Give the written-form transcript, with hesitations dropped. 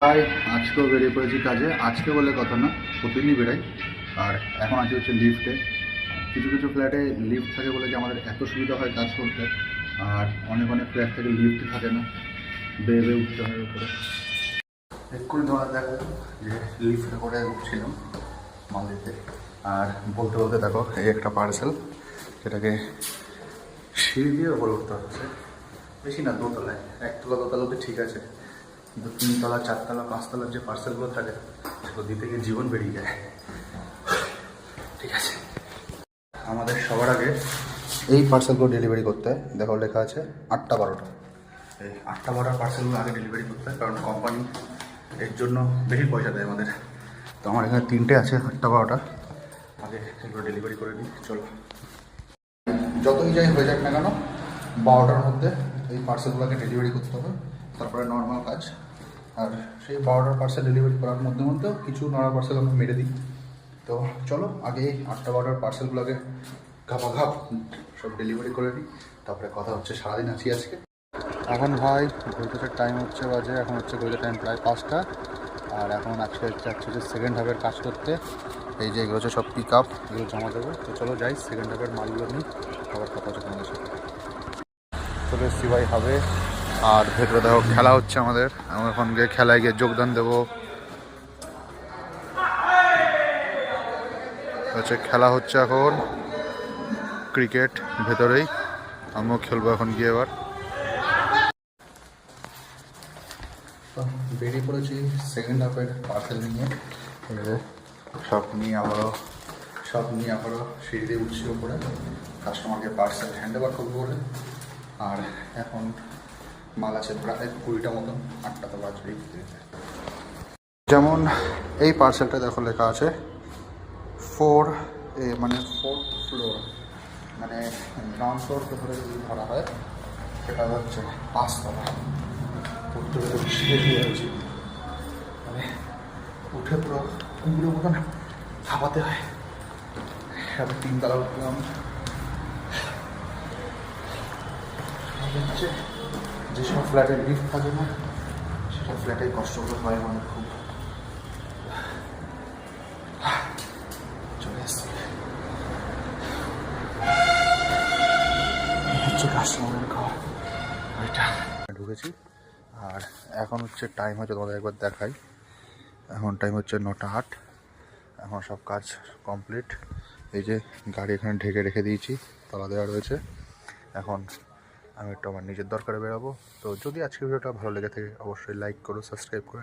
তাই আজকেও বেরিয়ে পড়েছি কাজে। আজকে বলে কথা না, প্রতিদিনই বেরাই। আর এখন আছি হচ্ছে লিফটে। কিছু কিছু ফ্ল্যাটে লিফট থাকে বলে যে আমাদের এত সুবিধা হয় কাজ করতে, আর অনেক অনেক ফ্ল্যাট থেকে লিফট থাকে না, বেয়ে বেয়ে উঠতে হয় উপরে। এক্ষুনি তোমার দেখো যে লিফটে করে উঠছিলাম মাল দিতে, আর বলতে বলতে দেখো এই একটা পার্সেল, সেটাকে সিঁড়ি দিয়ে ওপরে উঠতে হচ্ছে। বেশি না, দোতলায়। একতলা দোতলা তো ঠিক আছে, কিন্তু তিনতলা চারতলা পাঁচতলার যে পার্সেলগুলো থাকে সেগুলো দিতে গিয়ে জীবন বেরিয়ে যায়। ঠিক আছে, আমাদের সবার আগে এই পার্সেলগুলো ডেলিভারি করতে হয়। দেখো লেখা আছে 8টা 12টা। এই 8টা 12টার পার্সেলগুলো আগে ডেলিভারি করতে হয়, কারণ কোম্পানি এর জন্য বেশি পয়সা দেয় আমাদের। তো আমার এখানে 3টে আছে 8টা 12টা, আগে এগুলো ডেলিভারি করে দিই। চলো, যতই যাই হয়ে যাক না কেন 12টার মধ্যে এই পার্সেলগুলোকে ডেলিভারি করতে হবে, তারপরে নর্মাল কাজ। আর সেই 12টার পার্সেল ডেলিভারি করার মধ্যে মধ্যেও কিছু নর্মাল পার্সেল আমরা মেরে দিই। তো চলো আগে 8টা 12টার পার্সেলগুলোকে ঘাপাঘাপ সব ডেলিভারি করে দিই, তারপরে কথা হচ্ছে। সারাদিন আছি আজকে। এখন ভাই ঘড়িতে টাইম হচ্ছে বাজে, এখন হচ্ছে ঘড়িতে টাইম প্রায় 5টা। আর এখন আজকে যাচ্ছি যে সেকেন্ড হাফের কাজ করতে। এই যে এগুলো হচ্ছে সব পিক আপ, এগুলো জমা দেবো। তো চলো যাই, সেকেন্ড হাফের মালগুলো নিই, আবার কথা হচ্ছে তোমাদের সাথে। চলে এসছি ভাই হবে। আর ভেতরে দেখো খেলা হচ্ছে আমাদের, আমরা এখন গিয়ে খেলায় গিয়ে যোগদান দেবো। হচ্ছে খেলা হচ্ছে এখন ক্রিকেট ভেতরেই, আমিও খেলবো এখন গিয়ে। এবার বেরিয়ে পড়েছি সেকেন্ড হাফের পার্সেল নিয়ে। সব নিয়ে আবারও সিঁড়ি দিয়ে উঠছি উপরে, কাস্টমারকে পার্সেল হ্যান্ড ওভার করবো বলে। আর এখন মাল আছে প্রায় 20টা মতন, 8টা তো বাজবেই। যেমন এই পার্সেলটা দেখো লেখা আছে 4A, মানে 4th ফ্লোর, মানে গ্রাউন্ড ফ্লোরকে ধরে যদি ধরা হয় সেটা হচ্ছে 5তলা। উঠতে উঠতে শেষ হয়ে যাচ্ছি, মানে উঠে পুরো কুমড়ো মতন হাঁপাতে হয়। সাথে 3তলা উঠলাম। হচ্ছে যেসব ফ্ল্যাটে লিফট থাকে না, সেসব ফ্ল্যাটে কষ্টগুলো হয় মানে খুব। চলে আসছি হচ্ছে কাস্টমারের ঘর, ওইটা ঢুকেছি। আর এখন হচ্ছে টাইম হচ্ছে, তোমাদের একবার দেখাই। এখন টাইম হচ্ছে 9টা 8। এখন সব কাজ কমপ্লিট। এই যে গাড়ি এখানে ঢেকে রেখে দিয়েছি, তলা দেওয়া রয়েছে। এখন আমি একটু আমার নিজের দরকারে বেরোবো। তো যদি আজকের ভিডিওটা ভালো লেগে থাকে অবশ্যই লাইক করো, সাবস্ক্রাইব করো।